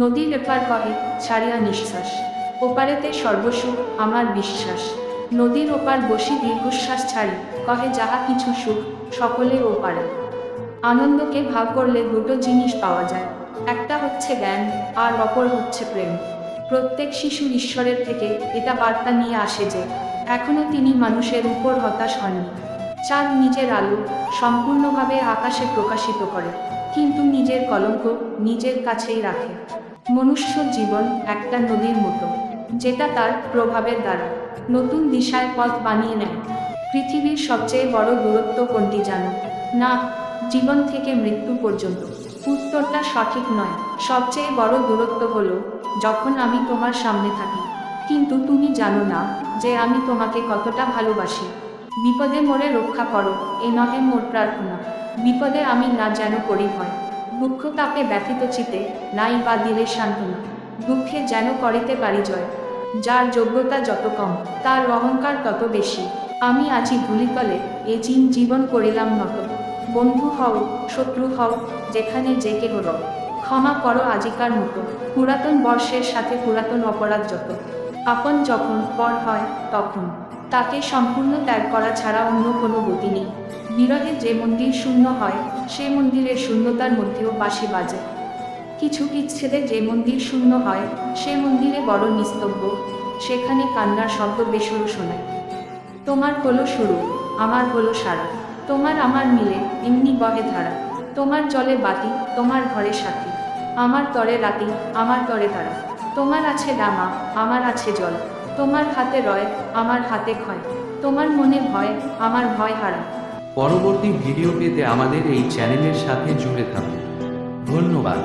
নদীর এপার কহে ছাড়িয়া নিঃশ্বাস, ওপারেতে সর্বসুখ আমার বিশ্বাস। নদীর ওপার বসি দীর্ঘশ্বাস ছাড়ি, কহে যাহা কিছু সুখ সকলে ওপারে। আনন্দকে ভাগ করলে দুটো জিনিস পাওয়া যায়, একটা হচ্ছে জ্ঞান আর অপর হচ্ছে প্রেম। প্রত্যেক শিশু ঈশ্বরের থেকে এটা বার্তা নিয়ে আসে যে এখনো তিনি মানুষের উপর হতাশ হননি। চাঁদ নিজের আলো সম্পূর্ণভাবে আকাশে প্রকাশিত করে, কিন্তু নিজের কলঙ্ক নিজের কাছেই রাখে। মনুষ্য জীবন একটা নদীর মতো, যেটা তার প্রভাবের দ্বারা নতুন দিশায় পথ বানিয়ে নেয়। পৃথিবীর সবচেয়ে বড় দূরত্ব কোনটি জানো? না, জীবন থেকে মৃত্যু পর্যন্ত। উত্তরটা সঠিক নয়। সবচেয়ে বড় দূরত্ব হলো যখন আমি তোমার সামনে থাকি, কিন্তু তুমি জানো না যে আমি তোমাকে কতটা ভালোবাসি। বিপদে মোরে রক্ষা করো, এ নহে মোর প্রার্থনা। বিপদে আমি না যেন করি ভয়, দুঃখ তাপে ব্যথিত চিতে নাই বা দিলে সান্ত্বনা। দুঃখে যেন করিতে পারি জয়, যার যোগ্যতা যত কম তার অহংকার তত বেশি। আমি আছি ধূলিতলে, এ জীবন করিলাম নত। বন্ধু হও, শত্রু হও, যেখানে যে কেহ রও, ক্ষমা করো আজিকার মতো। পুরাতন বর্ষের সাথে পুরাতন অপরাধ যত, আপন যখন পর হয় তখন তাকে সম্পূর্ণ ত্যাগ করা ছাড়া অন্য কোনো গতি নেই। বিরহে যে মন্দির শূন্য হয়, সে মন্দিরের শূন্যতার মধ্যেও বাঁশি বাজে। কিছু বিচ্ছেদে যে মন্দির শূন্য হয়, সে মন্দিরে বড় নিস্তব্ধ, সেখানে কান্নার শব্দ বেসুরো শোনায়। তোমার হলো শুরু, আমার হলো সারা, তোমার আমার মিলে এমনি বহে ধারা। তোমার জলে বাতি, তোমার ঘরে সাথী, আমার তরে রাতি, আমার তরে তারা। তোমার আছে ডামা, আমার আছে জল, তোমার হাতে রয়, আমার হাতে ক্ষয়। তোমার মনে ভয়, আমার ভয় হারা। পরবর্তী ভিডিও পেতে আমাদের এই চ্যানেলের সাথে জুড়ে থাকুন। ধন্যবাদ।